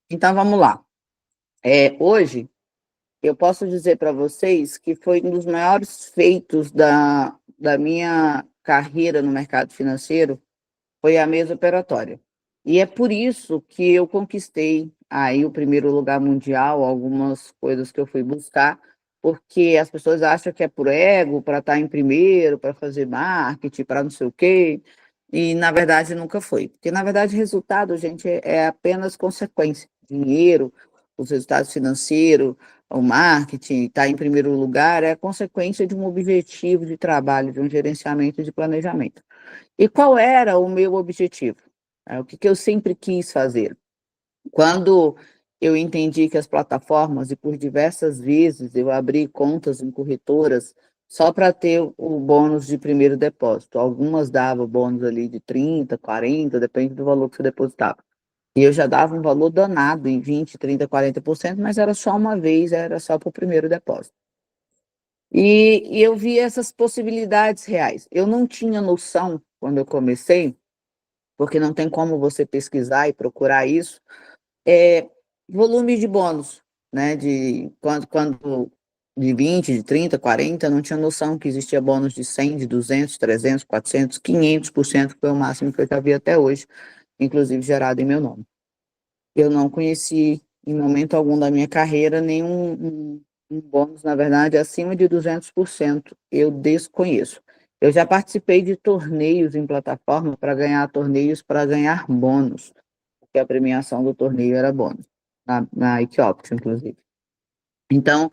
Então vamos lá. Hoje eu posso dizer para vocês que foi um dos maiores feitos da minha carreira no mercado financeiro, foi a mesa operatória. E é por isso que eu conquistei aí o primeiro lugar mundial, algumas coisas que eu fui buscar, porque as pessoas acham que é por ego, para estar em primeiro, para fazer marketing, para não sei o quê, e na verdade nunca foi. Porque na verdade resultado, gente, é apenas consequência. Dinheiro, os resultados financeiros, o marketing, estar em primeiro lugar, é consequência de um objetivo de trabalho, de um gerenciamento de planejamento. E qual era o meu objetivo? O que que eu sempre quis fazer? Quando eu entendi que as plataformas, e por diversas vezes eu abri contas em corretoras só para ter o bônus de primeiro depósito. Algumas davam bônus ali de 30, 40, depende do valor que você depositava. E eu já dava um valor danado em 20, 30, 40%, mas era só uma vez, era só para o primeiro depósito. E eu vi essas possibilidades reais. Eu não tinha noção, quando eu comecei, porque não tem como você pesquisar e procurar isso, é, volume de bônus, né? Quando de 20, de 30, 40, não tinha noção que existia bônus de 100, de 200, 300, 400, 500%, que foi o máximo que eu já vi até hoje, inclusive gerado em meu nome. Eu não conheci, em momento algum da minha carreira, nenhum um bônus, na verdade, acima de 200%. Eu desconheço. Eu já participei de torneios em plataforma para ganhar torneios, para ganhar bônus, porque a premiação do torneio era bônus, na Equioption, inclusive. Então,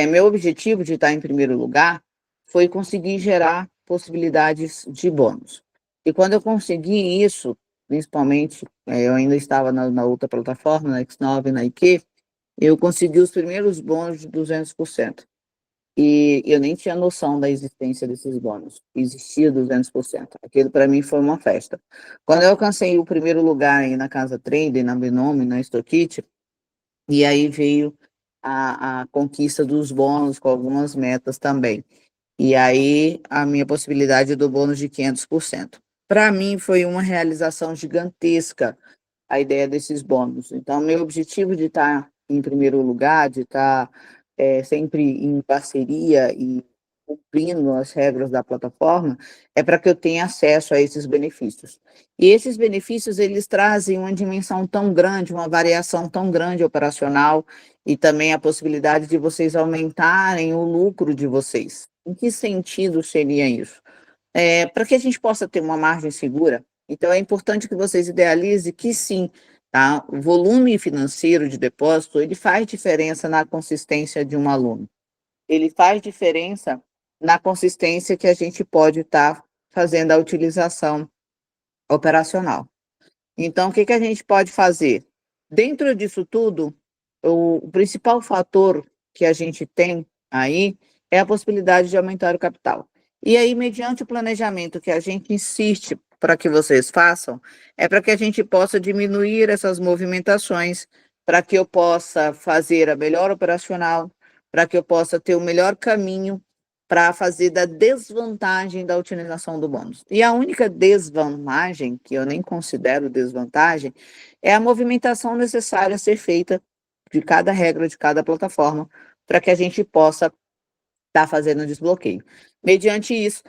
meu objetivo de estar em primeiro lugar foi conseguir gerar possibilidades de bônus. E quando eu consegui isso, principalmente, eu ainda estava na outra plataforma, na X9, na IQ, eu consegui os primeiros bônus de 200%. E eu nem tinha noção da existência desses bônus. Existia 200%. Aquilo para mim foi uma festa. Quando eu alcancei o primeiro lugar aí na Casa Trader, na Binome, na StockIt, e aí veio a conquista dos bônus com algumas metas também. E aí a minha possibilidade do bônus de 500%. Para mim foi uma realização gigantesca a ideia desses bônus. Então, meu objetivo de estar em primeiro lugar, de estar sempre em parceria e cumprindo as regras da plataforma, é para que eu tenha acesso a esses benefícios. E esses benefícios, eles trazem uma dimensão tão grande, uma variação tão grande operacional, e também a possibilidade de vocês aumentarem o lucro de vocês. Em que sentido seria isso? Para que a gente possa ter uma margem segura, então é importante que vocês idealizem que sim, tá? O volume financeiro de depósito, ele faz diferença na consistência de um aluno. Ele faz diferença na consistência que a gente pode estar fazendo a utilização operacional. Então, o que que a gente pode fazer? Dentro disso tudo, o principal fator que a gente tem aí é a possibilidade de aumentar o capital. E aí, mediante o planejamento que a gente insiste para que vocês façam, é para que a gente possa diminuir essas movimentações, para que eu possa fazer a melhor operacional, para que eu possa ter o melhor caminho para fazer da desvantagem da utilização do bônus. E a única desvantagem, que eu nem considero desvantagem, é a movimentação necessária a ser feita de cada regra, de cada plataforma, para que a gente possa estar fazendo o desbloqueio. Mediante isso,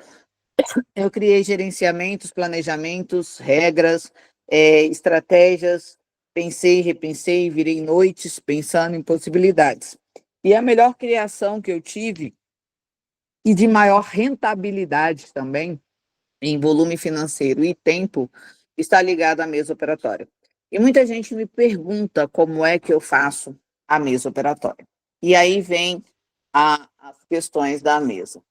eu criei gerenciamentos, planejamentos, regras, estratégias, pensei, repensei, virei noites pensando em possibilidades. E a melhor criação que eu tive, e de maior rentabilidade também, em volume financeiro e tempo, está ligado à mesa operatória. E muita gente me pergunta como é que eu faço a mesa operatória. E aí vem as questões da mesa.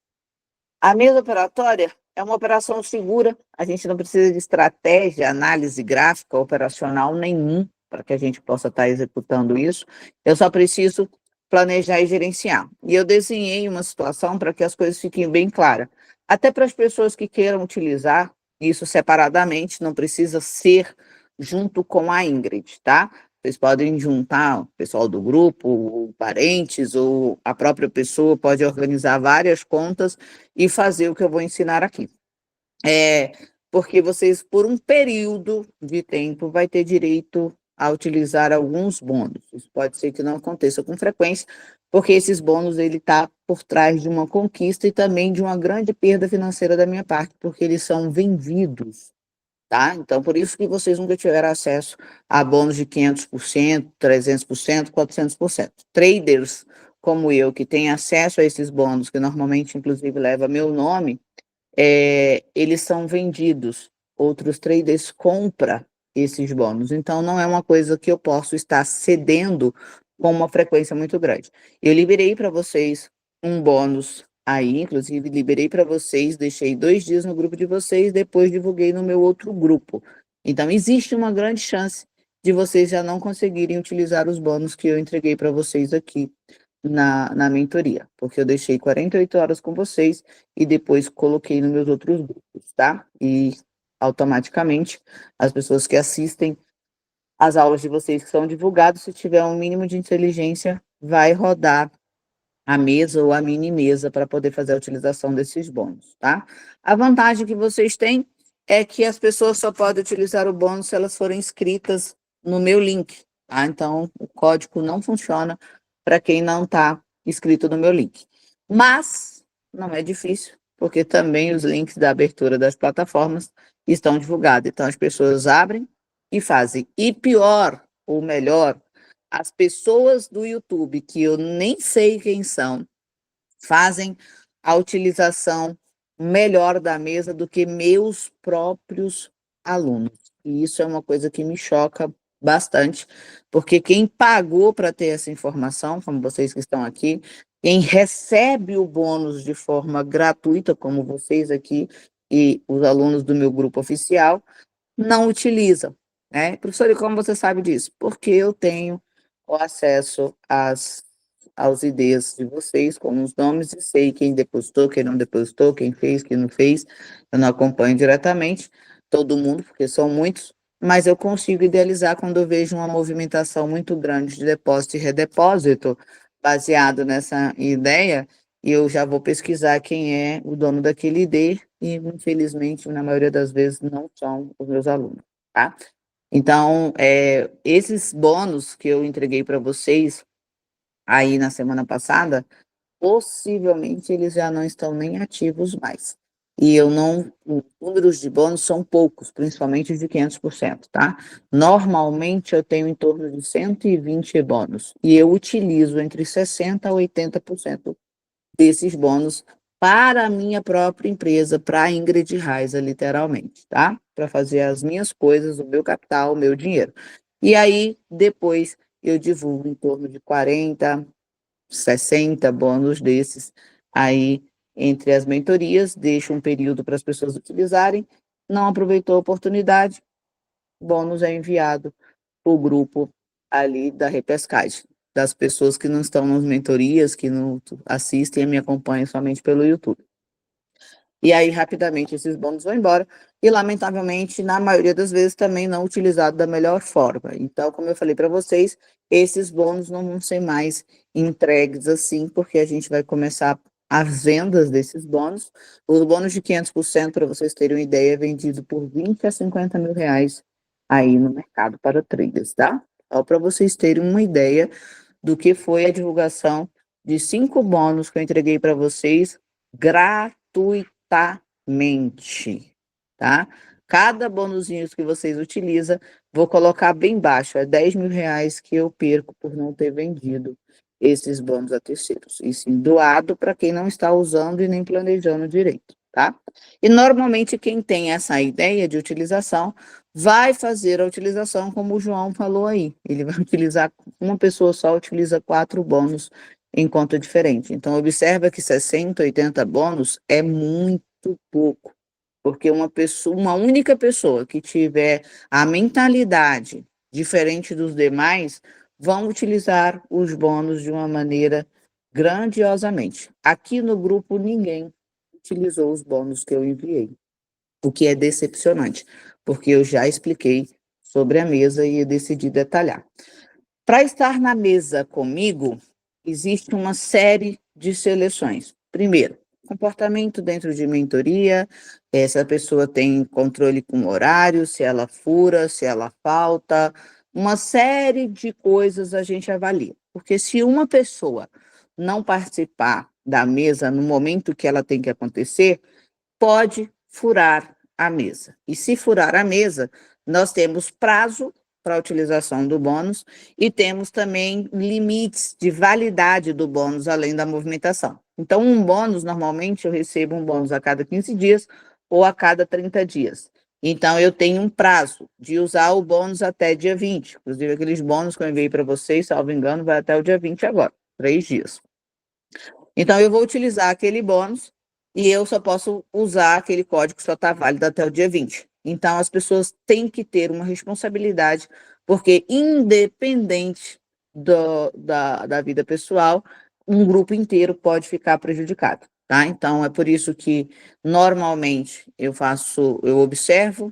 A mesa operatória é uma operação segura, a gente não precisa de estratégia, análise gráfica, operacional nenhum para que a gente possa estar executando isso. Eu só preciso planejar e gerenciar. E eu desenhei uma situação para que as coisas fiquem bem claras. Até para as pessoas que queiram utilizar isso separadamente, não precisa ser junto com a Ingrid, tá? Vocês podem juntar o pessoal do grupo, ou parentes, ou a própria pessoa pode organizar várias contas e fazer o que eu vou ensinar aqui. Porque vocês, por um período de tempo, vai ter direito a utilizar alguns bônus. Isso pode ser que não aconteça com frequência, porque esses bônus ele está por trás de uma conquista e também de uma grande perda financeira da minha parte, porque eles são vendidos, tá? Então, por isso que vocês nunca tiveram acesso a bônus de 500%, 300%, 400%. Traders como eu, que têm acesso a esses bônus, que normalmente, inclusive, leva meu nome, eles são vendidos. Outros traders compram esses bônus. Então, não é uma coisa que eu posso estar cedendo com uma frequência muito grande. Eu liberei para vocês um bônus aí, inclusive liberei para vocês, deixei 2 dias no grupo de vocês, depois divulguei no meu outro grupo. Então, existe uma grande chance de vocês já não conseguirem utilizar os bônus que eu entreguei para vocês aqui na mentoria, porque eu deixei 48 horas com vocês e depois coloquei nos meus outros grupos, tá? E automaticamente as pessoas que assistem as aulas de vocês que são divulgadas, se tiver um mínimo de inteligência, vai rodar a mesa ou a mini mesa para poder fazer a utilização desses bônus, tá? A vantagem que vocês têm é que as pessoas só podem utilizar o bônus se elas forem inscritas no meu link, tá? Então, o código não funciona para quem não está inscrito no meu link. Mas não é difícil, porque também os links da abertura das plataformas estão divulgados. Então, as pessoas abrem e fazem. E pior, ou melhor, as pessoas do YouTube, que eu nem sei quem são, fazem a utilização melhor da mesa do que meus próprios alunos. E isso é uma coisa que me choca bastante, porque quem pagou para ter essa informação, como vocês que estão aqui, quem recebe o bônus de forma gratuita, como vocês aqui e os alunos do meu grupo oficial, não utilizam, né? Professor, e como você sabe disso? Porque eu tenho o acesso aos IDs de vocês, com os nomes, e sei quem depositou, quem não depositou, quem fez, quem não fez. Eu não acompanho diretamente todo mundo, porque são muitos, mas eu consigo idealizar quando eu vejo uma movimentação muito grande de depósito e redepósito, baseado nessa ideia, e eu já vou pesquisar quem é o dono daquele ID, e infelizmente, na maioria das vezes, não são os meus alunos, tá? Então, esses bônus que eu entreguei para vocês aí na semana passada, possivelmente eles já não estão nem ativos mais. E eu não, os números de bônus são poucos, principalmente os de 500%, tá? Normalmente eu tenho em torno de 120 bônus, e eu utilizo entre 60% a 80% desses bônus para a minha própria empresa, para a Ingrid Raiza, literalmente, tá? Para fazer as minhas coisas, o meu capital, o meu dinheiro. E aí, depois, eu divulgo em torno de 40, 60 bônus desses aí entre as mentorias, deixo um período para as pessoas utilizarem, não aproveitou a oportunidade, bônus é enviado para o grupo ali da repescagem, das pessoas que não estão nas mentorias, que não assistem e me acompanham somente pelo YouTube. E aí, rapidamente, esses bônus vão embora, e, lamentavelmente, na maioria das vezes, também não utilizado da melhor forma. Então, como eu falei para vocês, esses bônus não vão ser mais entregues assim, porque a gente vai começar as vendas desses bônus. Os bônus de 500%, para vocês terem uma ideia, é vendido por 20 a 50 mil reais aí no mercado para traders, tá? Só para vocês terem uma ideia do que foi a divulgação de 5 bônus que eu entreguei para vocês gratuitamente, tá? Cada bônusinho que vocês utilizam, vou colocar bem baixo, é 10 mil reais que eu perco por não ter vendido esses bônus a terceiros. E sim, doado para quem não está usando e nem planejando direito, tá? E normalmente quem tem essa ideia de utilização vai fazer a utilização como o João falou aí. Ele vai utilizar, uma pessoa só utiliza 4 bônus em conta diferente. Então, observa que 60, 80 bônus é muito pouco, porque uma única pessoa que tiver a mentalidade diferente dos demais, vão utilizar os bônus de uma maneira grandiosamente. Aqui no grupo, ninguém utilizou os bônus que eu enviei, o que é decepcionante, porque eu já expliquei sobre a mesa e eu decidi detalhar. Para estar na mesa comigo, existe uma série de seleções. Primeiro, comportamento dentro de mentoria, se a pessoa tem controle com horário, se ela fura, se ela falta, uma série de coisas a gente avalia. Porque se uma pessoa não participar da mesa no momento que ela tem que acontecer, pode furar a mesa. E se furar a mesa, nós temos prazo para a utilização do bônus e temos também limites de validade do bônus, além da movimentação. Então, um bônus, normalmente, eu recebo um bônus a cada 15 dias ou a cada 30 dias. Então, eu tenho um prazo de usar o bônus até dia 20. Inclusive, aqueles bônus que eu enviei para vocês, salvo engano, vai até o dia 20 agora, 3 dias. Então, eu vou utilizar aquele bônus e eu só posso usar aquele código que só está válido até o dia 20. Então, as pessoas têm que ter uma responsabilidade, porque independente da vida pessoal, um grupo inteiro pode ficar prejudicado, tá? Então, é por isso que, normalmente, eu observo,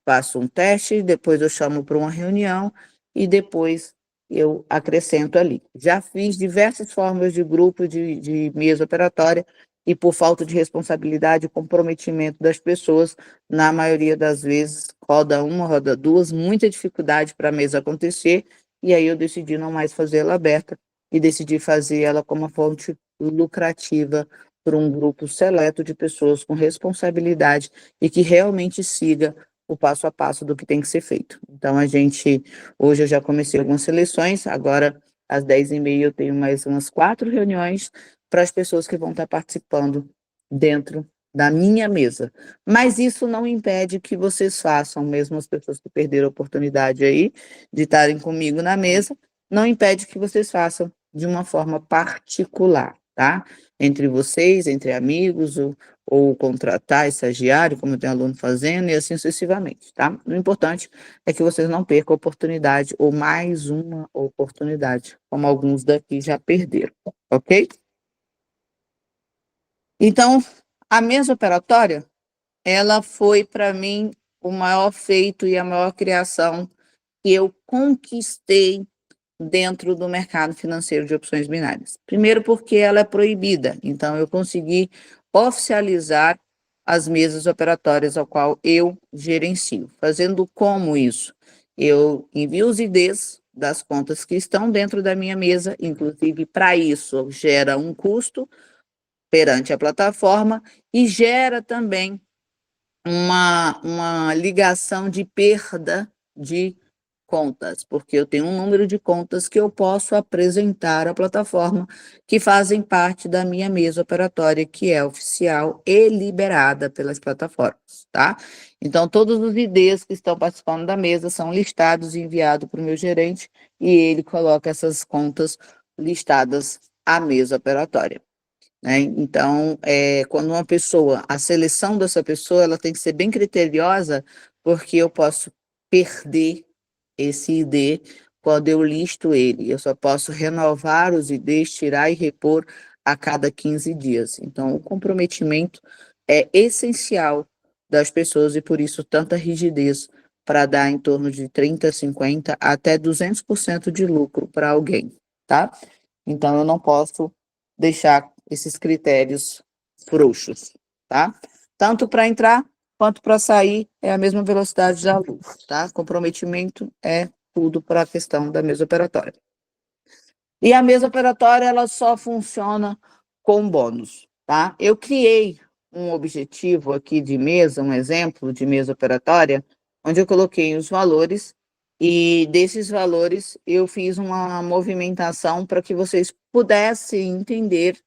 faço um teste, depois eu chamo para uma reunião e depois eu acrescento ali. Já fiz diversas formas de grupo de mesa operatória e por falta de responsabilidade e comprometimento das pessoas, na maioria das vezes, roda uma, roda duas, muita dificuldade para a mesa acontecer, e aí eu decidi não mais fazer ela aberta e decidi fazer ela como uma fonte lucrativa para um grupo seleto de pessoas com responsabilidade e que realmente siga o passo a passo do que tem que ser feito. Então, hoje eu já comecei algumas seleções, agora às 10h30 eu tenho mais umas 4 reuniões para as pessoas que vão estar participando dentro da minha mesa. Mas isso não impede que vocês façam, mesmo as pessoas que perderam a oportunidade aí de estarem comigo na mesa, não impede que vocês façam de uma forma particular, tá? Entre vocês, entre amigos, ou contratar estagiário, como tem aluno fazendo, e assim sucessivamente, tá? O importante é que vocês não percam a oportunidade, ou mais uma oportunidade, como alguns daqui já perderam, ok? Então, a mesa operatória, ela foi, para mim, o maior feito e a maior criação que eu conquistei dentro do mercado financeiro de opções binárias. Primeiro porque ela é proibida, então eu consegui oficializar as mesas operatórias ao qual eu gerencio. Fazendo como isso? Eu envio os IDs das contas que estão dentro da minha mesa, inclusive para isso gera um custo perante a plataforma e gera também uma ligação de perda de contas, porque eu tenho um número de contas que eu posso apresentar à plataforma que fazem parte da minha mesa operatória, que é oficial e liberada pelas plataformas, tá? Então, todos os IDs que estão participando da mesa são listados e enviados para o meu gerente e ele coloca essas contas listadas à mesa operatória, né? Então, quando a seleção dessa pessoa, ela tem que ser bem criteriosa, porque eu posso perder esse ID quando eu listo ele. Eu só posso renovar os IDs, tirar e repor a cada 15 dias. Então, o comprometimento é essencial das pessoas e por isso tanta rigidez para dar em torno de 30, 50 até 200% de lucro para alguém, tá? Então, eu não posso deixar esses critérios frouxos, tá? Tanto para entrar quanto para sair é a mesma velocidade da luz, tá? Comprometimento é tudo para a questão da mesa operatória. E a mesa operatória, ela só funciona com bônus, tá? Eu criei um objetivo aqui de mesa, um exemplo de mesa operatória, onde eu coloquei os valores e desses valores eu fiz uma movimentação para que vocês pudessem entender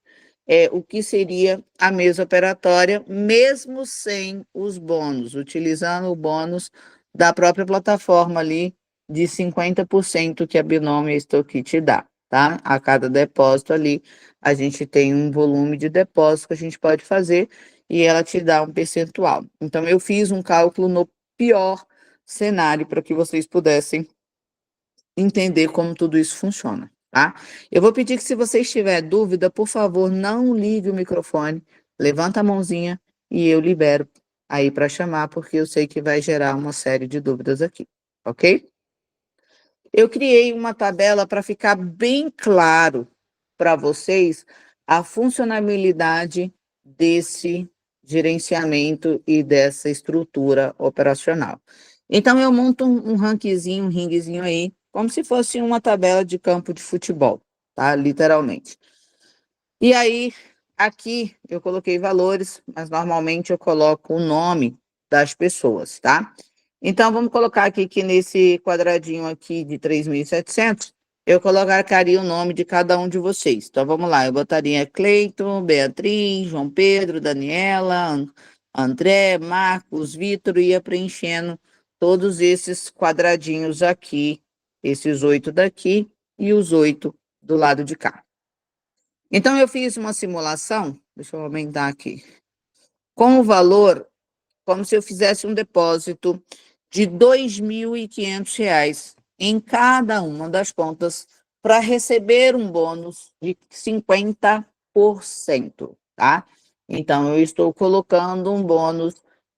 o que seria a mesa operatória, mesmo sem os bônus, utilizando o bônus da própria plataforma ali de 50% que a Binômio Stock te dá, tá? A cada depósito ali, a gente tem um volume de depósito que a gente pode fazer e ela te dá um percentual. Então, eu fiz um cálculo no pior cenário para que vocês pudessem entender como tudo isso funciona, tá? Eu vou pedir que, se você estiver dúvida, por favor, não ligue o microfone, levanta a mãozinha e eu libero aí para chamar, porque eu sei que vai gerar uma série de dúvidas aqui, ok? Eu criei uma tabela para ficar bem claro para vocês a funcionalidade desse gerenciamento e dessa estrutura operacional. Então, eu monto um rankzinho, um ringuezinho aí, como se fosse uma tabela de campo de futebol, tá? Literalmente. E aí, aqui eu coloquei valores, mas normalmente eu coloco o nome das pessoas, tá? Então, vamos colocar aqui que nesse quadradinho aqui de 3.700, eu colocaria o nome de cada um de vocês. Então, vamos lá, eu botaria Cleiton, Beatriz, João Pedro, Daniela, André, Marcos, Vitor, e ia preenchendo todos esses quadradinhos aqui, esses 8 daqui e os 8 do lado de cá. Então, eu fiz uma simulação, deixa eu aumentar aqui, com o valor, como se eu fizesse um depósito de R$ 2.500 em cada uma das contas para receber um bônus de 50%, tá? Então, eu estou colocando um bônus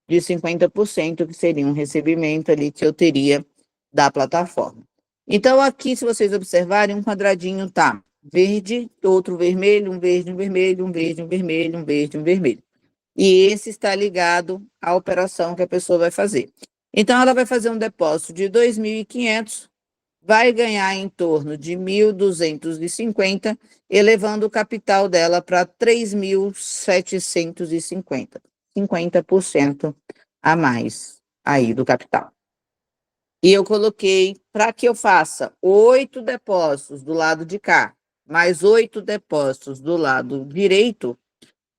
de 50%, que seria um recebimento ali que eu teria da plataforma. Então, aqui, se vocês observarem, um quadradinho tá verde, outro vermelho, um verde, um vermelho, um verde, um vermelho, um verde, um vermelho. E esse está ligado à operação que a pessoa vai fazer. Então, ela vai fazer um depósito de 2.500, vai ganhar em torno de 1.250, elevando o capital dela para 3.750, 50% a mais aí do capital. E eu coloquei, para que eu faça 8 depósitos do lado de cá, mais 8 depósitos do lado direito,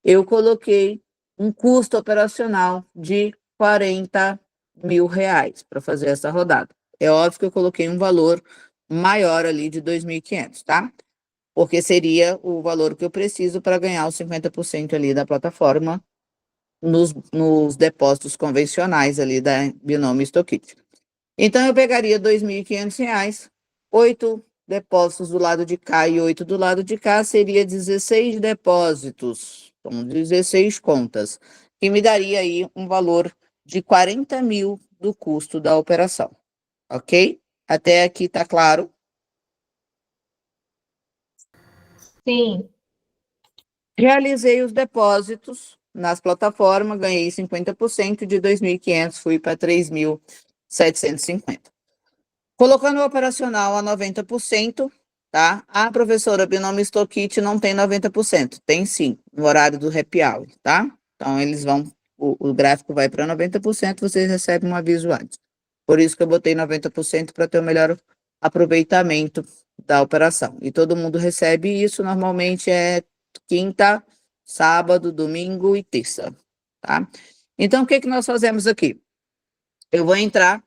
eu coloquei um custo operacional de R$ 40.000 para fazer essa rodada. É óbvio que eu coloquei um valor maior ali de 2.500, tá? Porque seria o valor que eu preciso para ganhar os 50% ali da plataforma nos depósitos convencionais ali da Binômio Stockit. Então, eu pegaria R$ 2.500, 8 depósitos do lado de cá e 8 do lado de cá, seria 16 depósitos, então 16 contas, que me daria aí um valor de 40.000 do custo da operação, ok? Até aqui tá claro? Sim. Realizei os depósitos nas plataformas, ganhei 50%, de 2.500 fui para 3.750. Colocando o operacional a 90%, tá? A professora Binômio Stockit não tem 90%, tem sim, no horário do happy hour, tá? Então, eles vão, o gráfico vai para 90%, vocês recebem um aviso antes. Por isso que eu botei 90% para ter o melhor aproveitamento da operação. E todo mundo recebe isso, normalmente é quinta, sábado, domingo e terça, tá? Então, o que que nós fazemos aqui? Eu vou entrar.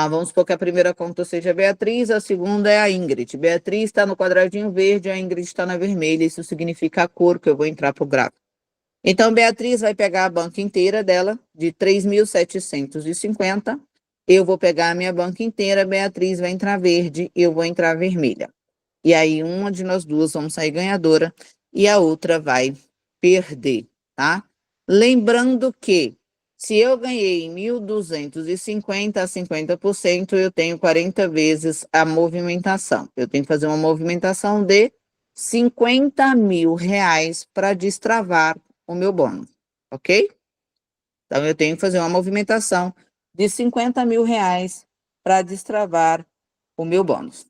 Vamos supor que a primeira conta seja a Beatriz, a segunda é a Ingrid. Beatriz está no quadradinho verde, a Ingrid está na vermelha. Isso significa a cor que eu vou entrar para o gráfico. Então, Beatriz vai pegar a banca inteira dela, de 3.750. Eu vou pegar a minha banca inteira, Beatriz vai entrar verde, eu vou entrar vermelha. E aí, uma de nós duas vamos sair ganhadora e a outra vai perder, tá? Lembrando que, se eu ganhei 1.250 a 50%, eu tenho 40 vezes a movimentação. Eu tenho que fazer uma movimentação de R$ 50.000 para destravar o meu bônus, ok? Então, eu tenho que fazer uma movimentação de R$ 50.000 para destravar o meu bônus.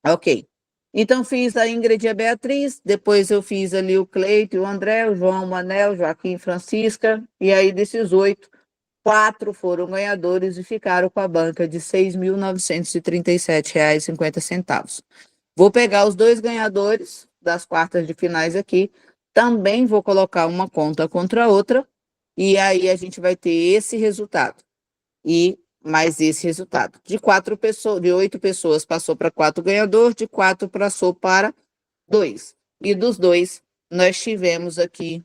Ok. Então, fiz a Ingrid e a Beatriz, depois eu fiz ali o Cleito, o André, o João, o Manel, Joaquim, Francisca, e aí desses 8, 4 foram ganhadores e ficaram com a banca de R$ 6.937,50. Vou pegar os 2 ganhadores das quartas de finais aqui, também vou colocar uma conta contra a outra, e aí a gente vai ter esse resultado. E mais esse resultado. De 4 pessoas, de 8 pessoas passou para 4 ganhadores, de 4 passou para 2. E dos 2, nós tivemos aqui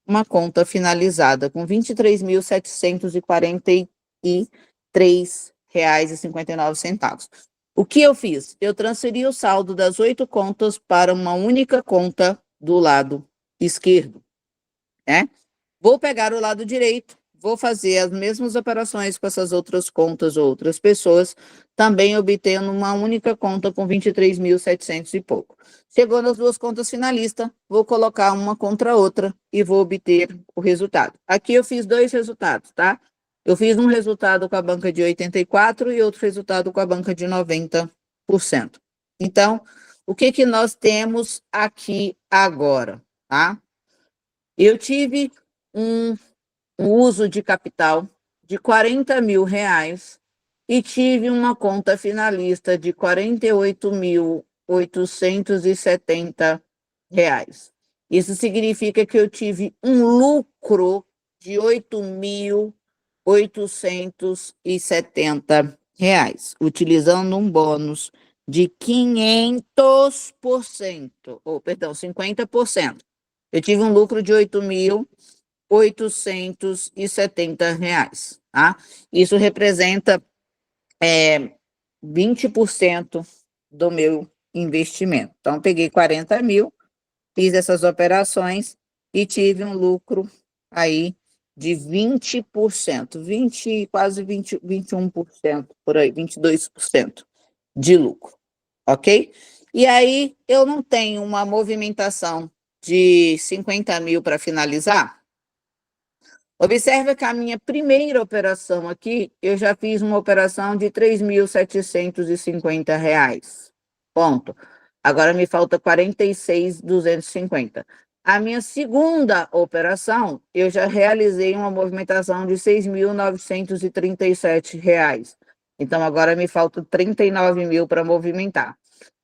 uma conta finalizada com R$ 23.743,59. O que eu fiz? Eu transferi o saldo das 8 contas para uma única conta do lado esquerdo, né? Vou pegar o lado direito, vou fazer as mesmas operações com essas outras contas ou outras pessoas, também obtendo uma única conta com 23.700 e pouco. Chegou nas 2 contas finalistas, vou colocar uma contra a outra e vou obter o resultado. Aqui eu fiz 2 resultados, tá? Eu fiz um resultado com a banca de 84% e outro resultado com a banca de 90%. Então, o que que nós temos aqui agora, tá? Eu tive um uso de capital de R$ 40.000 e tive uma conta finalista de R$ 48.870. Isso significa que eu tive um lucro de R$ 8.870, utilizando um bônus de 500%, ou, perdão, 50%. Eu tive um lucro de R$ 8.870, tá? Isso representa 20% do meu investimento. Então, eu peguei 40 mil, fiz essas operações e tive um lucro aí de 20%, 20, quase 20, 21%, por aí, 22% de lucro, ok? E aí, eu não tenho uma movimentação de 50 mil para finalizar. Observa que a minha primeira operação aqui, eu já fiz uma operação de R$ 3.750. Ponto. Agora me falta 46.250. A minha segunda operação, eu já realizei uma movimentação de R$ 6.937. Então, agora me falta 39 mil para movimentar.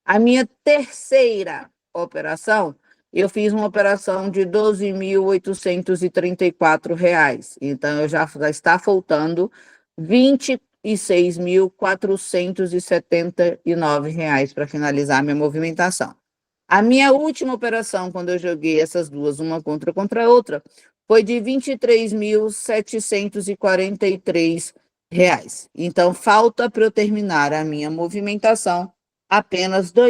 A minha terceira operação, eu fiz uma operação de R$ 12.834. Então, já está faltando R$ 26.479 para finalizar a minha movimentação. A minha última operação, quando eu joguei essas duas, uma contra a outra, foi de R$ 23.743. Então, falta para eu terminar a minha movimentação apenas R$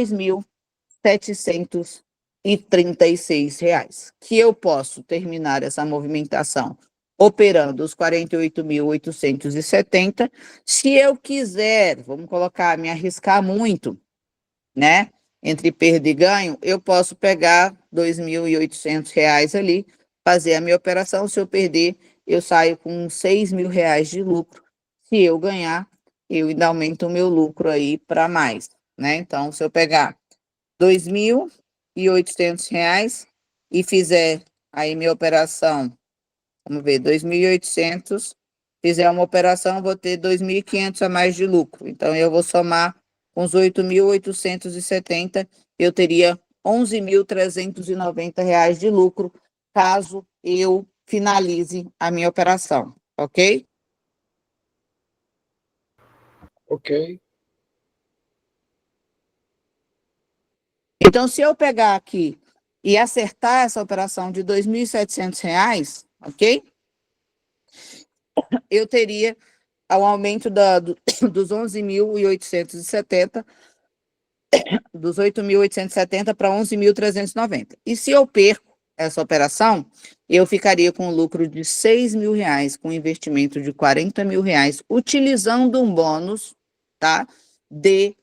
2.736, que eu posso terminar essa movimentação operando os 48.870. Se eu quiser, vamos colocar, me arriscar muito, né? Entre perda e ganho, eu posso pegar R$ 2.800 ali, fazer a minha operação. Se eu perder, eu saio com R$ 6.000 de lucro. Se eu ganhar, eu ainda aumento o meu lucro aí para mais, né? Então, se eu pegar R$ 2.800 e fizer aí minha operação, vamos ver, 2.800, fizer uma operação, vou ter 2.500 a mais de lucro. Então, eu vou somar com os 8.870, eu teria R$ 11.390 de lucro, caso eu finalize a minha operação, ok? Ok. Então, se eu pegar aqui e acertar essa operação de R$ 2.700, ok? Eu teria o aumento dos 11.870, dos 8.870 para 11.390. E se eu perco essa operação, eu ficaria com um lucro de R$ 6.000, com investimento de R$ 40.000, utilizando um bônus, tá, de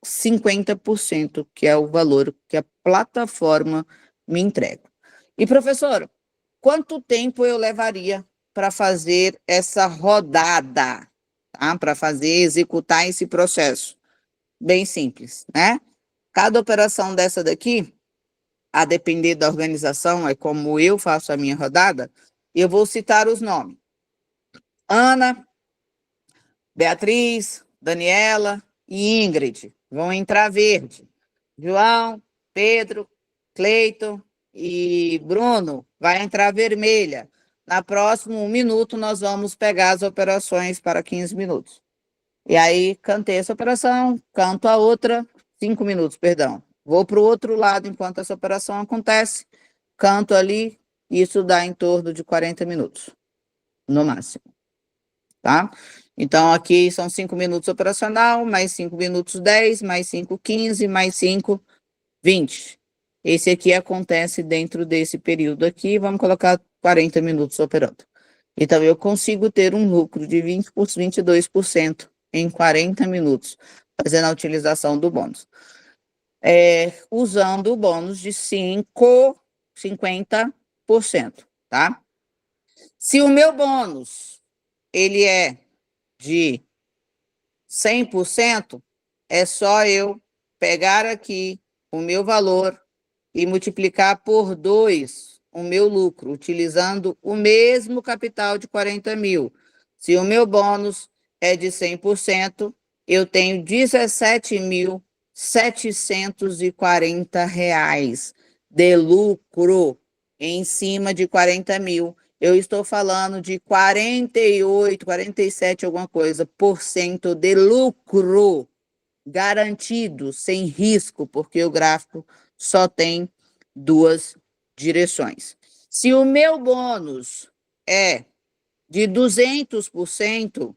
50%, que é o valor que a plataforma me entrega. E, professor, quanto tempo eu levaria para fazer essa rodada, tá? Para executar esse processo? Bem simples, né? Cada operação dessa daqui, a depender da organização, é como eu faço a minha rodada, eu vou citar os nomes. Ana, Beatriz, Daniela e Ingrid vão entrar verde. João, Pedro, Cleiton e Bruno vai entrar vermelha. Na próxima 1 minuto, nós vamos pegar as operações para 15 minutos. E aí, cantei essa operação, canto a outra, 5 minutos, perdão. Vou para o outro lado enquanto essa operação acontece, canto ali, isso dá em torno de 40 minutos, no máximo, tá? Então, aqui são 5 minutos operacional, mais 5 minutos 10, mais 5, 15, mais 5, 20. Esse aqui acontece dentro desse período aqui, vamos colocar 40 minutos operando. Então, eu consigo ter um lucro de 22% em 40 minutos, fazendo a utilização do bônus. Usando o bônus de 50%, tá? Se o meu bônus ele é de 100%, é só eu pegar aqui o meu valor e multiplicar por 2 o meu lucro, utilizando o mesmo capital de 40 mil. Se o meu bônus é de 100%, eu tenho R$17.740 de lucro em cima de 40 mil. Eu estou falando de 48, 47, alguma coisa, por cento de lucro garantido, sem risco, porque o gráfico só tem duas direções. Se o meu bônus é de 200%,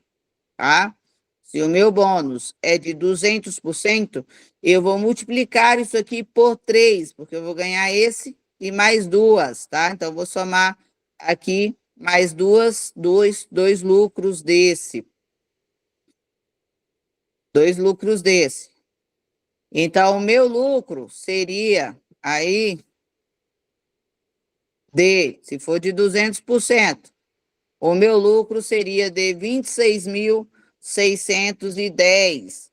tá? Se o meu bônus é de 200%, eu vou multiplicar isso aqui por 3, porque eu vou ganhar esse e mais duas, tá? Então, eu vou somar aqui mais dois lucros desse. Dois lucros desse. Então, o meu lucro seria aí se for de 200%, o meu lucro seria de 26.610,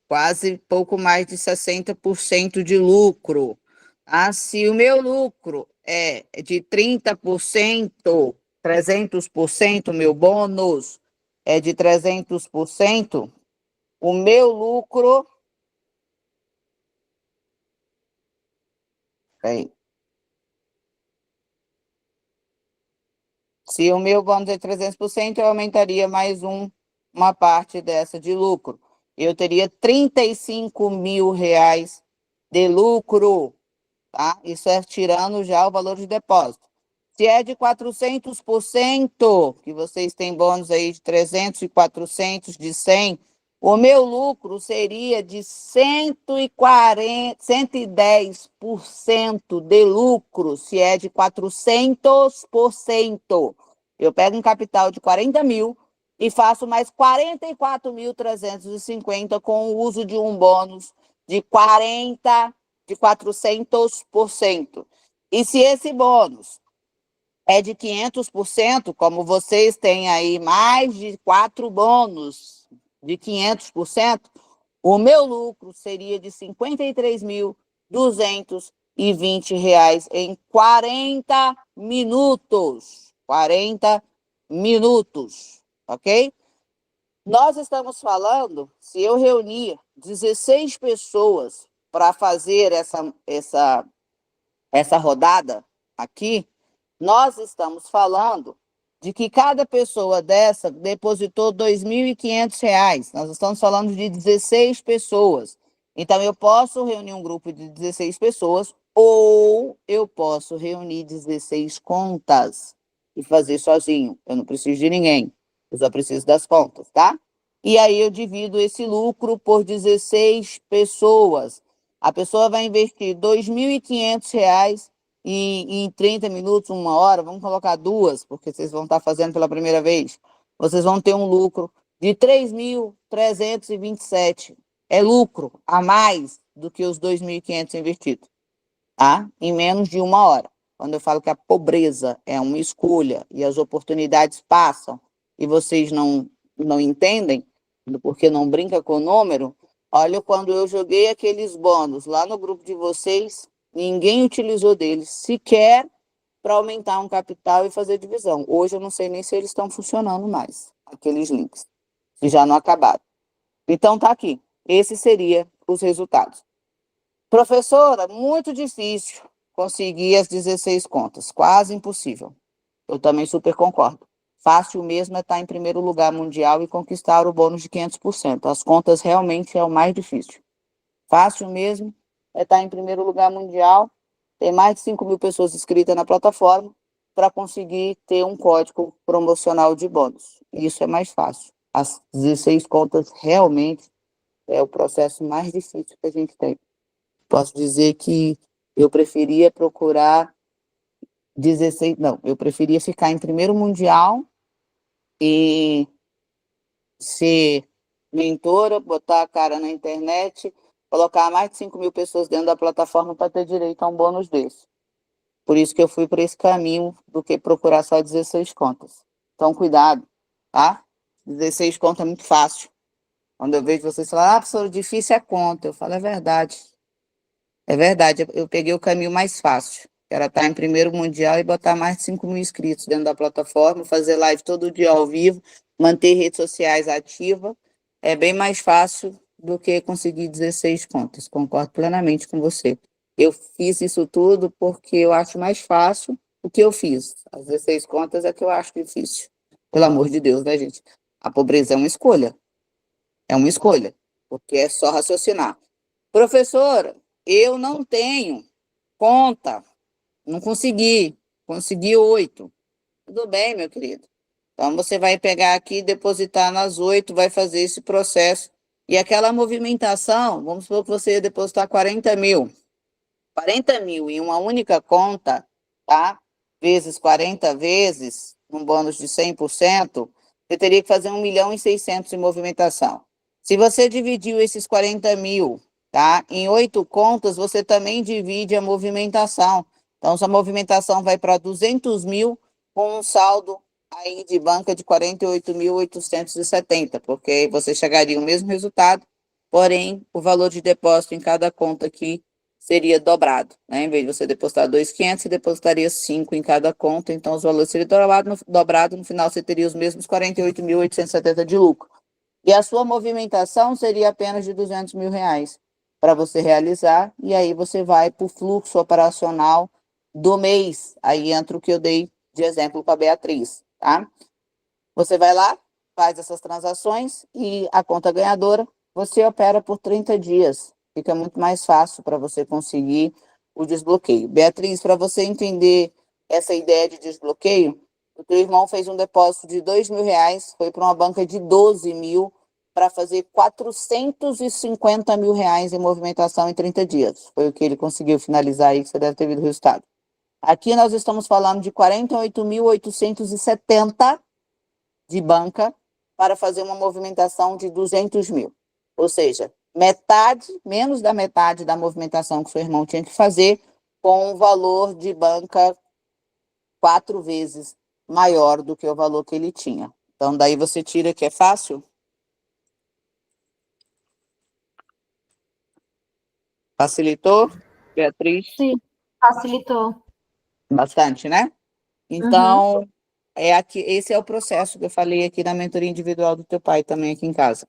quase pouco mais de 60% de lucro. Ah, se o meu lucro é de 30%, 300%, meu bônus é de 300%, o meu lucro... Peraí. Se o meu bônus é 300%, eu aumentaria mais uma parte dessa de lucro. Eu teria R$35 mil de lucro, tá? Isso é tirando já o valor de depósito. Se é de 400%, que vocês têm bônus aí de 300 e 400, de 100, o meu lucro seria de 110% de lucro, se é de 400%. Eu pego um capital de 40 mil e faço mais 44.350 com o uso de um bônus de 400%. E se esse bônus é de 500%, como vocês têm aí mais de 4 bônus de 500%, o meu lucro seria de R$53.220 em 40 minutos. 40 minutos, ok? Nós estamos falando, se eu reunir 16 pessoas para fazer essa rodada aqui, nós estamos falando de que cada pessoa dessa depositou R$2.500. Nós estamos falando de 16 pessoas. Então, eu posso reunir um grupo de 16 pessoas ou eu posso reunir 16 contas e fazer sozinho. Eu não preciso de ninguém. Eu só preciso das contas, tá? E aí eu divido esse lucro por 16 pessoas. A pessoa vai investir R$2.500 e em 30 minutos, 1 hora, vamos colocar 2, porque vocês vão estar fazendo pela primeira vez, vocês vão ter um lucro de 3.327. É lucro a mais do que os 2.500 investidos, tá? Em menos de 1 hora. Quando eu falo que a pobreza é uma escolha e as oportunidades passam e vocês não entendem, porque não brinca com o número, olha, quando eu joguei aqueles bônus lá no grupo de vocês, ninguém utilizou deles sequer para aumentar um capital e fazer divisão. Hoje eu não sei nem se eles estão funcionando mais, aqueles links, que já não acabaram. Então tá aqui. Esses seriam os resultados. Professora, muito difícil conseguir as 16 contas, quase impossível. Eu também super concordo. Fácil mesmo é estar em primeiro lugar mundial e conquistar o bônus de 500%. As contas realmente é o mais difícil. Fácil mesmo é estar em primeiro lugar mundial, tem mais de 5 mil pessoas inscritas na plataforma para conseguir ter um código promocional de bônus. Isso é mais fácil. As 16 contas realmente é o processo mais difícil que a gente tem. Posso dizer que eu preferia procurar 16, não, eu preferia ficar em primeiro mundial e ser mentora, botar a cara na internet, colocar mais de 5 mil pessoas dentro da plataforma para ter direito a um bônus desse. Por isso que eu fui por esse caminho do que procurar só 16 contas. Então, cuidado, tá? 16 conto é muito fácil. Quando eu vejo vocês falar, professor, o difícil é conta. Eu falo, é verdade. É verdade, eu peguei o caminho mais fácil, que era estar em primeiro mundial e botar mais de 5 mil inscritos dentro da plataforma, fazer live todo dia ao vivo, manter redes sociais ativas. É bem mais fácil do que conseguir 16 contas. Concordo plenamente com você. Eu fiz isso tudo porque eu acho mais fácil o que eu fiz. As 16 contas é que eu acho difícil. Pelo amor de Deus, né, gente? A pobreza é uma escolha. É uma escolha, porque é só raciocinar. Professora, eu não tenho conta, não consegui 8. Tudo bem, meu querido. Então, você vai pegar aqui, depositar nas 8, vai fazer esse processo. E aquela movimentação, vamos supor que você ia depositar 40 mil. 40 mil em uma única conta, tá? Vezes 40 vezes, um bônus de 100%, você teria que fazer 1.600.000 em movimentação. Se você dividiu esses 40 mil, tá? Em 8 contas, você também divide a movimentação. Então, sua movimentação vai para 200 mil com um saldo aí de banca de 48.870, porque aí você chegaria ao mesmo resultado, porém, o valor de depósito em cada conta aqui seria dobrado, né? Em vez de você depositar 2.500, você depositaria 5 em cada conta, então os valores seriam dobrado, no final você teria os mesmos 48.870 de lucro. E a sua movimentação seria apenas de 200 mil reais para você realizar, e aí você vai para o fluxo operacional do mês. Aí entra o que eu dei de exemplo com a Beatriz, tá? Você vai lá, faz essas transações e a conta ganhadora você opera por 30 dias. Fica muito mais fácil para você conseguir o desbloqueio. Beatriz, para você entender essa ideia de desbloqueio, o teu irmão fez um depósito de 2.000 reais, foi para uma banca de 12 mil para fazer 450 mil reais em movimentação em 30 dias. Foi o que ele conseguiu finalizar aí, que você deve ter visto o resultado. Aqui nós estamos falando de 48.870 de banca para fazer uma movimentação de 200 mil. Ou seja, metade, menos da metade da movimentação que seu irmão tinha que fazer, com um valor de banca 4 vezes maior do que o valor que ele tinha. Então, daí você tira que é fácil? Facilitou, Beatriz? Sim, facilitou. Bastante, né? Uhum. Então, esse é o processo que eu falei aqui na mentoria individual do teu pai também aqui em casa.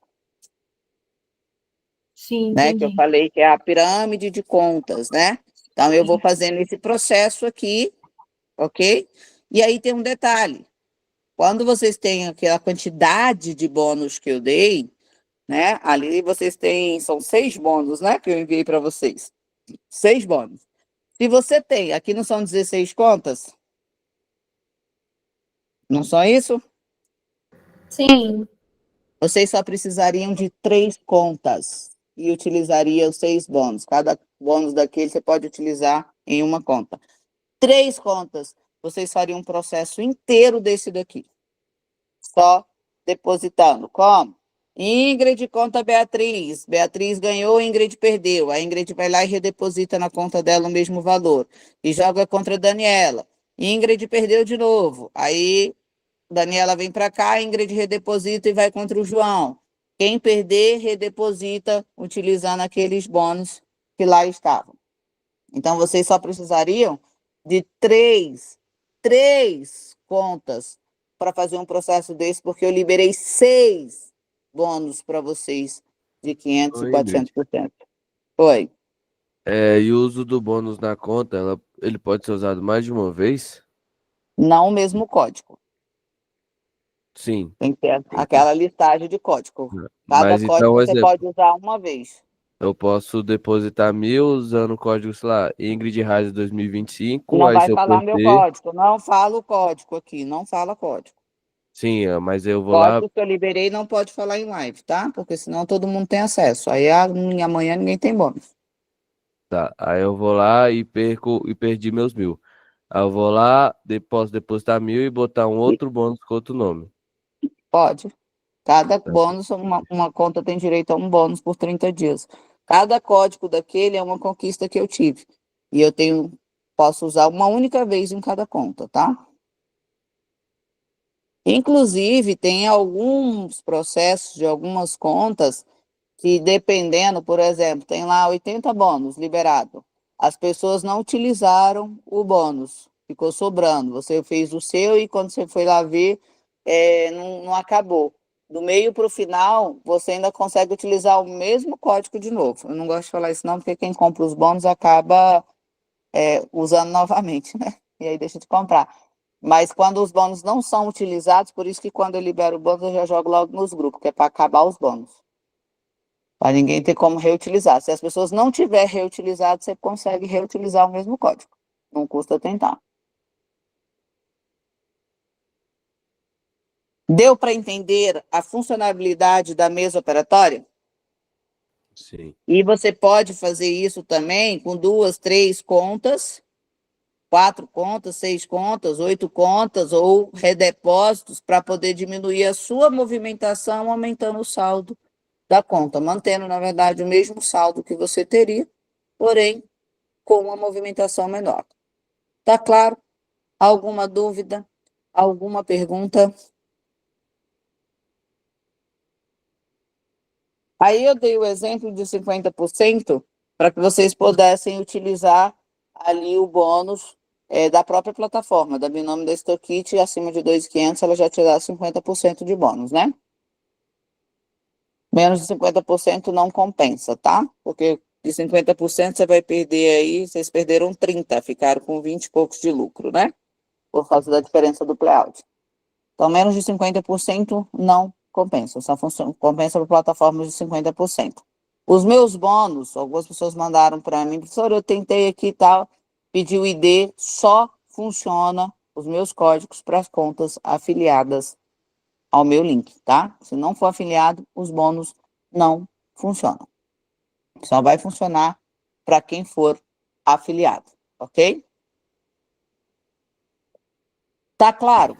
Sim, Né? Que eu entendi. falei que é a pirâmide de contas, né? Então, eu vou fazendo esse processo aqui, ok? E aí tem um detalhe. Quando vocês têm aquela quantidade de bônus que eu dei, né? Ali vocês têm, são 6 bônus, né? Que eu enviei para vocês. 6 bônus. Se você tem, aqui não são 16 contas? Não são isso? Sim, Vocês só precisariam de 3 contas e utilizaria os 6 bônus. Cada bônus daquele você pode utilizar em uma conta. 3 contas, vocês fariam um processo inteiro desse daqui. Só depositando. Como? Ingrid conta Beatriz. Beatriz ganhou, Ingrid perdeu. A Ingrid vai lá e redeposita na conta dela o mesmo valor. E joga contra a Daniela. Ingrid perdeu de novo. Aí Daniela vem para cá, Ingrid redeposita e vai contra o João. Quem perder, redeposita utilizando aqueles bônus que lá estavam. Então, vocês só precisariam de três contas para fazer um processo desse, porque eu liberei 6 bônus para vocês de 500 e Oi, Ingrid. 400%. Oi, E o uso do bônus na conta, ele pode ser usado mais de uma vez? não o mesmo código. Sim, Tem que ter entendi. aquela listagem de código. Cada Mas então, código um você exemplo, pode usar uma vez. eu posso depositar 1.000 usando o código, sei lá, Ingrid Reis 2025, Não aí vai se eu falar meu perder, código. Não fala o código aqui. Não fala código. sim, mas eu vou lá, Código que eu liberei não pode falar em live, tá? Porque senão todo mundo tem acesso. Aí amanhã ninguém tem bônus. tá, aí eu vou lá e perdi meus 1.000. Aí eu vou lá, posso depositar 1.000 e botar um outro bônus com outro nome. Pode. Cada Tá? bônus, uma conta tem direito a um bônus por 30 dias. Cada código daquele é uma conquista que eu tive. E eu posso usar uma única vez em cada conta, tá? Inclusive, tem alguns processos de algumas contas que, dependendo, por exemplo, tem lá 80 bônus liberado. As pessoas não utilizaram o bônus, ficou sobrando. Você fez o seu e quando você foi lá ver, não acabou. Do meio para o final, você ainda consegue utilizar o mesmo código de novo. Eu não gosto de falar isso não, porque quem compra os bônus acaba usando novamente, né? E aí deixa de comprar. Mas quando os bônus não são utilizados, por isso que quando eu libero o bônus, eu já jogo logo nos grupos, que é para acabar os bônus. Para ninguém ter como reutilizar. Se as pessoas não tiverem reutilizado, você consegue reutilizar o mesmo código. Não custa tentar. Deu para entender a funcionalidade da mesa operatória? Sim. E você pode fazer isso também com 2, 3 contas, 4 contas, 6 contas, 8 contas ou redepósitos para poder diminuir a sua movimentação, aumentando o saldo da conta, mantendo, na verdade, o mesmo saldo que você teria, porém, com uma movimentação menor. Tá claro? Alguma dúvida? Alguma pergunta? Aí eu dei o exemplo de 50% para que vocês pudessem utilizar ali o bônus da própria plataforma, da Binômio da StockKit, acima de 2.500, ela já te dá 50% de bônus, né? Menos de 50% não compensa, tá? Porque de 50% você vai perder aí, vocês perderam 30, ficaram com 20 e poucos de lucro, né? Por causa da diferença do playout. Então, menos de 50% não compensa, só compensa para plataformas de 50%. Os meus bônus, algumas pessoas mandaram para mim, professor, eu tentei aqui e tal, pedi o ID, só funciona os meus códigos para as contas afiliadas ao meu link, tá? Se não for afiliado, os bônus não funcionam. Só vai funcionar para quem for afiliado, ok? Tá claro?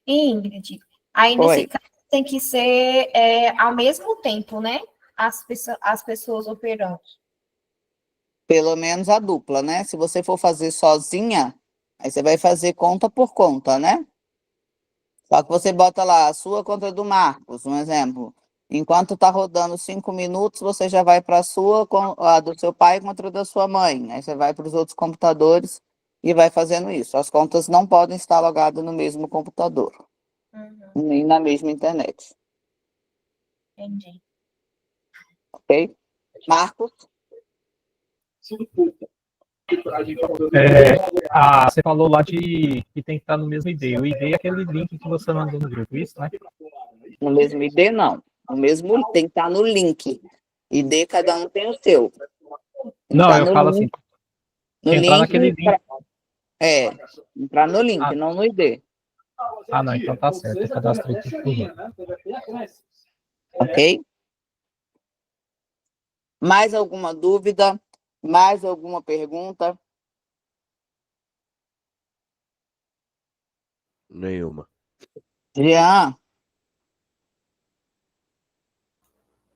Ingrid, aí Oi. nesse caso tem que ser ao mesmo tempo, né? As pessoas operando. Pelo menos a dupla, né? Se você for fazer sozinha, aí você vai fazer conta por conta, né? Só que você bota lá a sua conta do Marcos, um exemplo. Enquanto tá rodando 5 minutos, você já vai para a sua, a do seu pai contra a da sua mãe. Aí você vai para os outros computadores e vai fazendo isso. As contas não podem estar logadas no mesmo computador, nem na mesma internet. Entendi. Ok? Marcos? Você falou lá de que tem que estar no mesmo ID. O ID é aquele link que você mandou no grupo, isso, né? No mesmo ID, não. No mesmo, tem que estar no link. ID, cada um tem o seu. Não, eu falo assim, no entrar link, naquele link. Entrar no link, não no ID. Não, então tá certo. Eu cadastrei tudo por mim. Ok? Mais alguma dúvida? Mais alguma pergunta? Nenhuma. Jean,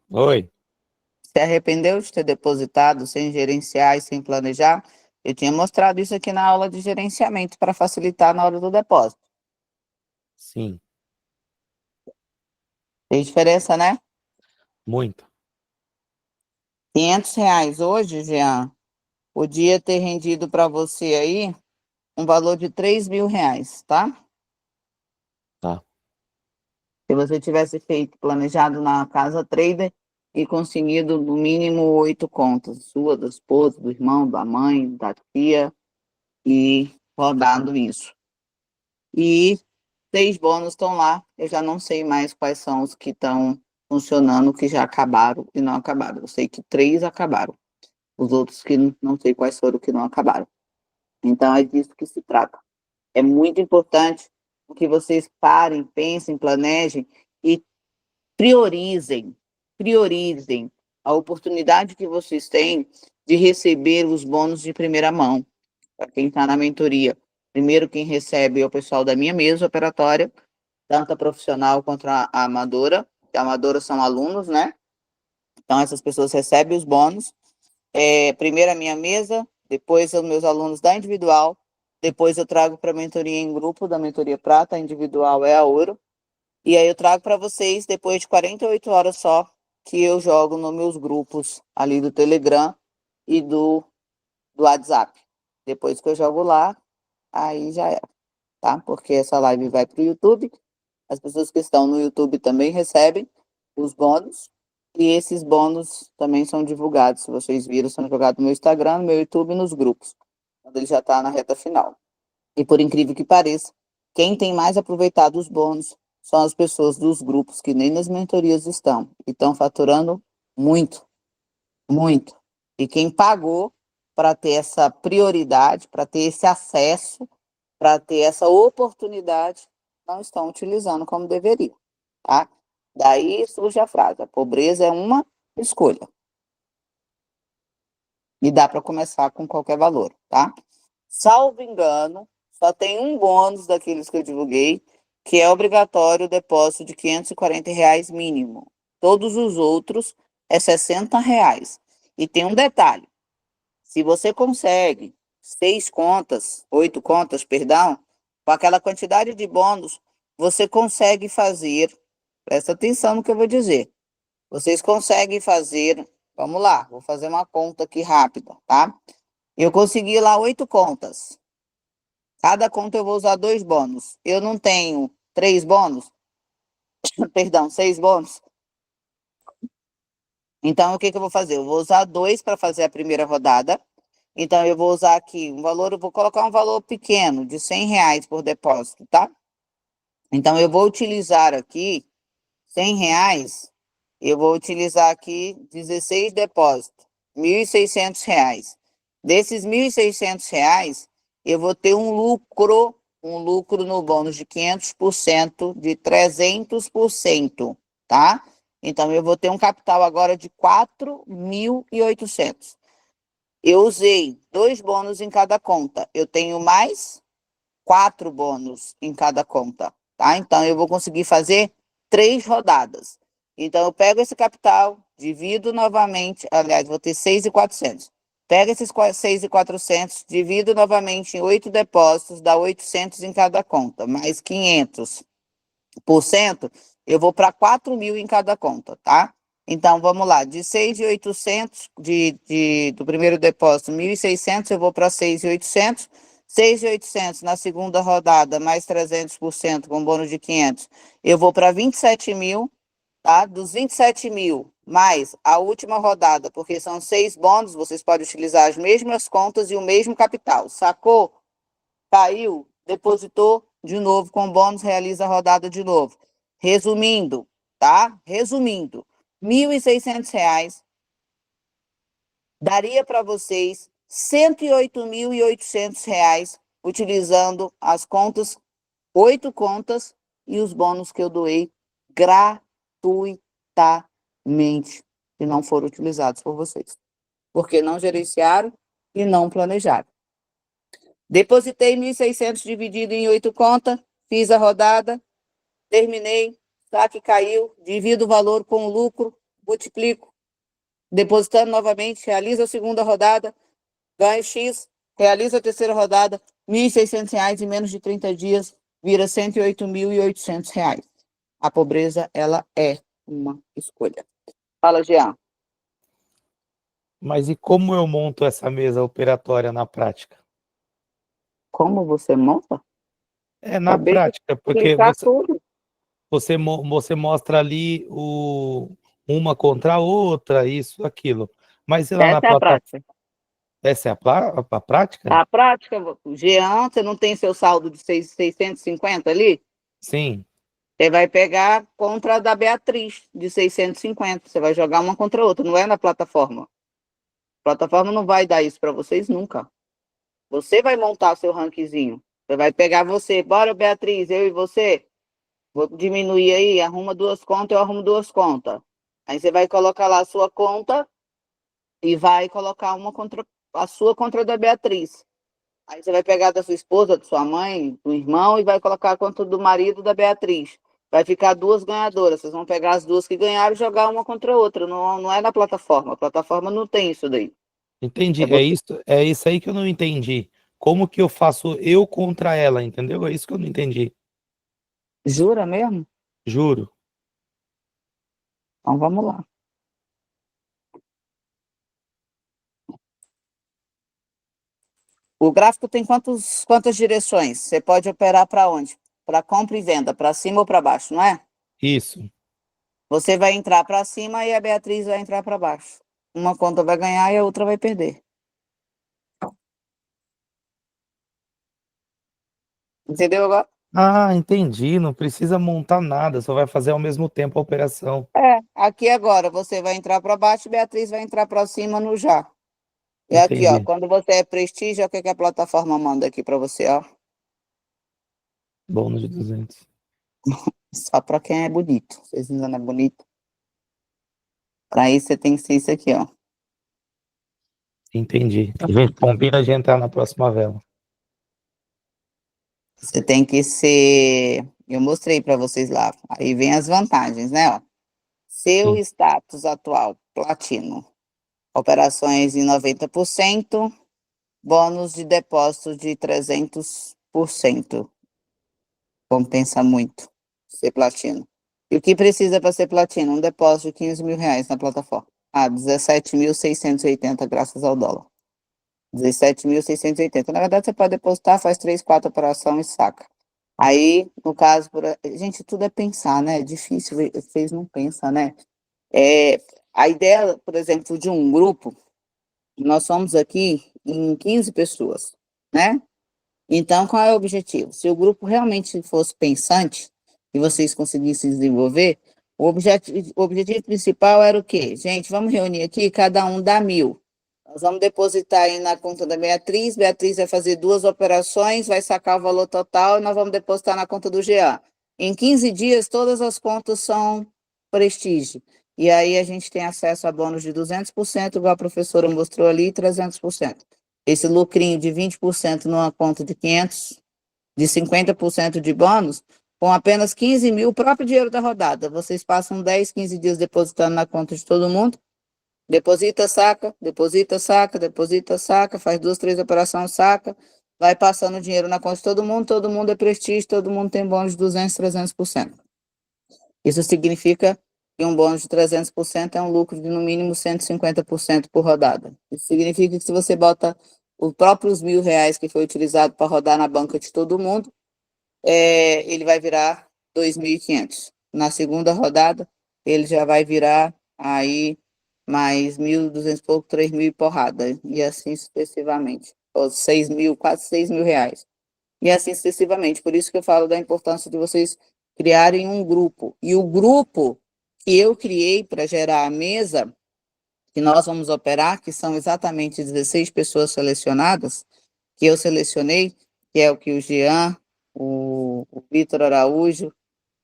Oi. se arrependeu de ter depositado sem gerenciar e sem planejar? Eu tinha mostrado isso aqui na aula de gerenciamento para facilitar na hora do depósito. Sim, Tem diferença, né? muito. R$ 500 hoje, Jean, podia ter rendido para você aí um valor de R$ 3.000, tá? Tá. Se você tivesse feito, planejado na Casa Trader e conseguido no mínimo 8 contas, sua, da esposa, do irmão, da mãe, da tia, e rodado isso. E 6 bônus estão lá, eu já não sei mais quais são os que estão funcionando, que já acabaram e não acabaram. Eu sei que 3 acabaram, os outros que não sei quais foram que não acabaram. Então, é disso que se trata. É muito importante que vocês parem, pensem, planejem e priorizem a oportunidade que vocês têm de receber os bônus de primeira mão. Para quem está na mentoria, primeiro quem recebe é o pessoal da minha mesa operatória, tanto a profissional quanto a amadora. A amadora são alunos, né? Então, essas pessoas recebem os bônus. Primeiro a minha mesa, depois os meus alunos da individual, Depois eu trago para a mentoria em grupo, da mentoria prata, a individual é a ouro. E aí eu trago para vocês, depois de 48 horas só, que eu jogo nos meus grupos ali do Telegram e do WhatsApp. Depois que eu jogo lá, aí já é, tá? Porque essa live vai para o YouTube. As pessoas que estão no YouTube também recebem os bônus. E esses bônus também são divulgados. Se vocês viram, são jogados no meu Instagram, no meu YouTube e nos grupos, quando ele já está na reta final. E por incrível que pareça, quem tem mais aproveitado os bônus são as pessoas dos grupos que nem nas mentorias estão. E estão faturando muito, muito. E quem pagou para ter essa prioridade, para ter esse acesso, para ter essa oportunidade, não estão utilizando como deveria, tá? Daí surge a frase: a pobreza é uma escolha. E dá para começar com qualquer valor, tá? Salvo engano, só tem um bônus daqueles que eu divulguei, que é obrigatório o depósito de R$ 540 mínimo. Todos os outros é R$ 60. E tem um detalhe: se você consegue 8 contas, perdão, com aquela quantidade de bônus, você consegue fazer, presta atenção no que eu vou dizer, vocês conseguem fazer, vamos lá, vou fazer uma conta aqui rápida, tá? Eu consegui lá 8 contas. Cada conta eu vou usar 2 bônus. Eu não tenho 3 bônus, perdão, 6 bônus. Então, o que eu vou fazer? Eu vou usar 2 para fazer a primeira rodada. Então, eu vou usar aqui um valor, eu vou colocar um valor pequeno, de R$ 100 por depósito, tá? Então, eu vou utilizar aqui R$ 100, eu vou utilizar aqui 16 depósitos, R$ 1.600. Desses R$ 1.600, eu vou ter um lucro no bônus de 500%, de 300%, tá? Então, eu vou ter um capital agora de 4.800. Eu usei 2 bônus em cada conta. Eu tenho mais 4 bônus em cada conta, tá? Então, eu vou conseguir fazer 3 rodadas. Então, eu pego esse capital, divido novamente, aliás, vou ter 6.400. Pega esses 6.400, divido novamente em 8 depósitos, dá 800 em cada conta, mais 500%, eu vou para 4.000 em cada conta, tá? Então, vamos lá, de 6.800, do primeiro depósito, 1.600, eu vou para 6.800, 6.800 na segunda rodada, mais 300%, com bônus de 500, eu vou para 27.000, tá? Dos 27.000, mais a última rodada, porque são 6 bônus, vocês podem utilizar as mesmas contas e o mesmo capital, sacou? Caiu, depositou de novo com bônus, realiza a rodada de novo. Resumindo, tá? Resumindo, R$ 1.600 daria para vocês R$ 108.800 utilizando as contas, 8 contas e os bônus que eu doei gratuitamente, que não foram utilizados por vocês, porque não gerenciaram e não planejaram. Depositei 1.600 dividido em 8 contas, fiz a rodada, terminei, saque caiu, divido o valor com o lucro, multiplico, depositando novamente, realizo a segunda rodada, ganho X, realizo a terceira rodada, R$ 1.600 em menos de 30 dias, vira R$ 108.800. A pobreza, ela é uma escolha. Fala, Jean. Mas e como eu monto essa mesa operatória na prática? Como você monta? Na Acabei de prática, porque explicar tudo. você mostra ali uma contra a outra, isso, aquilo. Mas e lá na Essa é a plataforma? prática. Essa é a prática? A prática, Jean, você não tem seu saldo de 650 ali? Sim. Você vai pegar contra a da Beatriz, de 650. Você vai jogar uma contra a outra, não é na plataforma. A plataforma não vai dar isso para vocês nunca. Você vai montar seu rankzinho. Você vai pegar você. Bora, Beatriz, eu e você. Vou diminuir aí, arruma 2 contas, eu arrumo 2 contas. Aí você vai colocar lá a sua conta e vai colocar uma contra a sua contra a da Beatriz. Aí você vai pegar da sua esposa, da sua mãe, do irmão e vai colocar a conta do marido da Beatriz. Vai ficar 2 ganhadoras. Vocês vão pegar as 2 que ganharam e jogar uma contra a outra. Não, não é na plataforma. A plataforma não tem isso daí. Entendi. É isso aí que eu não entendi. como que eu faço eu contra ela, entendeu? É isso que eu não entendi. Jura mesmo? Juro. Então vamos lá. O gráfico tem quantas direções? Você pode operar para onde? Para compra e venda, para cima ou para baixo, não é? Isso. Você vai entrar para cima e a Beatriz vai entrar para baixo. Uma conta vai ganhar e a outra vai perder. Entendeu agora? Ah, entendi. Não precisa montar nada, só vai fazer ao mesmo tempo a operação. É. Aqui agora você vai entrar para baixo e Beatriz vai entrar para cima no já. E aqui, ó, Entendi. quando você é prestígio, o que que a plataforma manda aqui para você, ó? Bônus de 200. Só para quem é bonito. Vocês não é bonito? Para isso você tem que ser isso aqui, ó. Entendi. A gente combina de entrar na próxima vela. Você tem que ser. Eu mostrei para vocês lá. Aí vem as vantagens, né? Ó. Seu Sim. status atual, platino. Operações em 90%, bônus de depósito de 300%. Compensa muito ser platino. E o que precisa para ser platino? Um depósito de 15 mil reais na plataforma. Ah, 17.680, graças ao dólar. 17.680. Na verdade, você pode depositar, faz 3, 4 operações e saca. Aí, no caso, gente, tudo é pensar, né? É difícil, vocês não pensam, né? A ideia, por exemplo, de um grupo, nós somos aqui em 15 pessoas, né? Então, qual é o objetivo? Se o grupo realmente fosse pensante e vocês conseguissem desenvolver, o objetivo principal era o quê? Gente, vamos reunir aqui, cada um dá 1.000. Nós vamos depositar aí na conta da Beatriz, Beatriz vai fazer 2 operações, vai sacar o valor total e nós vamos depositar na conta do Jean. Em 15 dias, todas as contas são prestígio. E aí a gente tem acesso a bônus de 200%, igual a professora mostrou ali, 300%. Esse lucrinho de 20% numa conta de 500, de 50% de bônus, com apenas 15 mil, o próprio dinheiro da rodada. Vocês passam 10, 15 dias depositando na conta de todo mundo, deposita, saca, deposita, saca, deposita, saca, faz 2, 3 operações, saca, vai passando dinheiro na conta de todo mundo é prestígio, todo mundo tem bônus de 200, 300%. Isso significa que um bônus de 300% é um lucro de no mínimo 150% por rodada. Isso significa que se você bota os próprios R$ 1.000 que foi utilizado para rodar na banca de todo mundo, ele vai virar 2.500. Na segunda rodada, ele já vai virar aí mais 1.200 e pouco, 3.000 e porrada, e assim sucessivamente. Ou 6.000, quase R$ 6.000. E assim sucessivamente. Por isso que eu falo da importância de vocês criarem um grupo. E o grupo que eu criei para gerar a mesa, que nós vamos operar, que são exatamente 16 pessoas selecionadas, que eu selecionei, que é o que o Jean, o Vitor Araújo,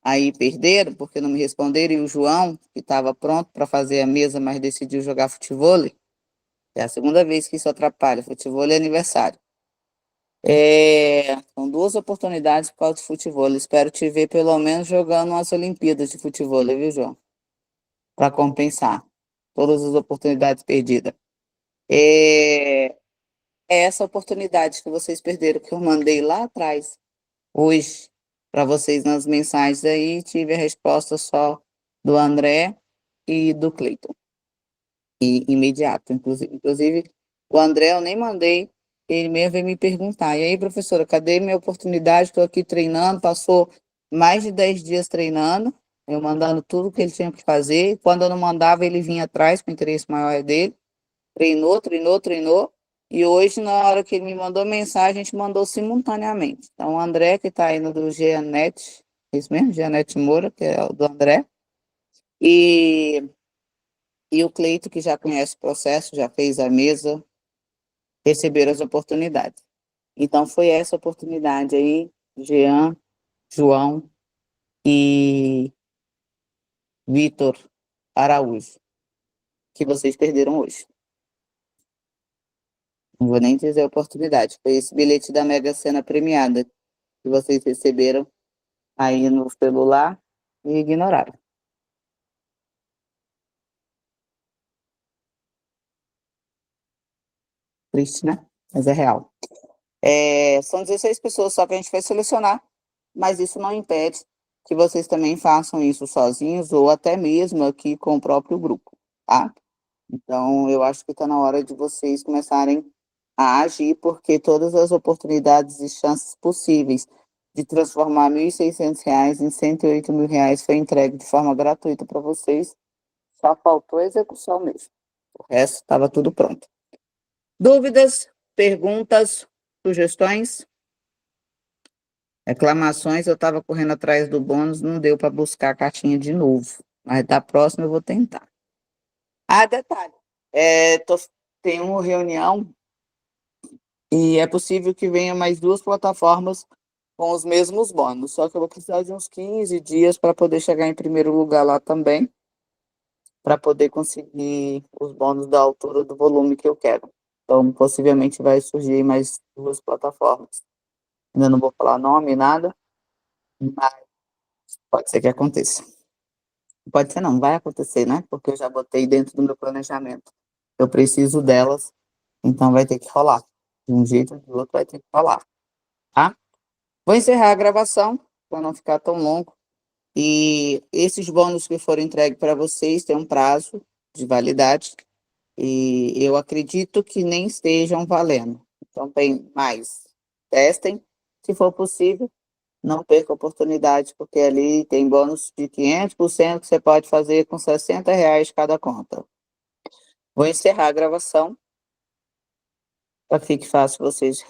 aí perderam, porque não me responderam, e o João, que estava pronto para fazer a mesa, mas decidiu jogar futevôlei. É a segunda vez que isso atrapalha, futevôlei é aniversário. São 2 oportunidades por causa do futebol. Espero te ver pelo menos jogando umas Olimpíadas de futebol, viu, João? Para compensar todas as oportunidades perdidas. É essa oportunidade que vocês perderam, que eu mandei lá atrás, hoje, para vocês nas mensagens aí, tive a resposta só do André e do Cleiton. E imediato, inclusive, o André eu nem mandei, ele mesmo veio me perguntar, e aí, professora, cadê minha oportunidade? Estou aqui treinando, passou mais de 10 dias treinando, eu mandando tudo que ele tinha que fazer, e quando eu não mandava, ele vinha atrás, com o interesse maior dele, treinou, e hoje, na hora que ele me mandou mensagem, a gente mandou simultaneamente. Então, o André, que está aí no do Gianete, isso mesmo, Gianete Moura, que é o do André, e o Cleito, que já conhece o processo, já fez a mesa, receberam as oportunidades. Então, foi essa oportunidade aí, Jean, João e Vitor Araújo, que vocês perderam hoje. Não vou nem dizer a oportunidade, foi esse bilhete da Mega Sena premiada que vocês receberam aí no celular e ignoraram. Triste, né? Mas é real. São 16 pessoas só que a gente vai selecionar, mas isso não impede que vocês também façam isso sozinhos ou até mesmo aqui com o próprio grupo, tá? Então, eu acho que está na hora de vocês começarem a agir, porque todas as oportunidades e chances possíveis de transformar R$ 1.600 em R$ 108.000 foi entregue de forma gratuita para vocês. Só faltou a execução mesmo. O resto estava tudo pronto. Dúvidas, perguntas, sugestões? Reclamações, eu estava correndo atrás do bônus, não deu para buscar a cartinha de novo. Mas da próxima eu vou tentar. Detalhe. Tenho reunião e é possível que venha mais 2 plataformas com os mesmos bônus. Só que eu vou precisar de uns 15 dias para poder chegar em primeiro lugar lá também, para poder conseguir os bônus da altura do volume que eu quero. Então, possivelmente vai surgir mais 2 plataformas. Ainda não vou falar nome, nada, mas pode ser que aconteça. Pode ser não, vai acontecer, né? Porque eu já botei dentro do meu planejamento. Eu preciso delas, então vai ter que rolar. De um jeito ou de outro vai ter que rolar, tá? Vou encerrar a gravação, para não ficar tão longo. E esses bônus que foram entregues para vocês têm um prazo de validade. E eu acredito que nem estejam valendo. Então, tem mais. Testem, se for possível. Não perca a oportunidade, porque ali tem bônus de 500% que você pode fazer com R$ 60 cada conta. Vou encerrar a gravação, para que fique fácil vocês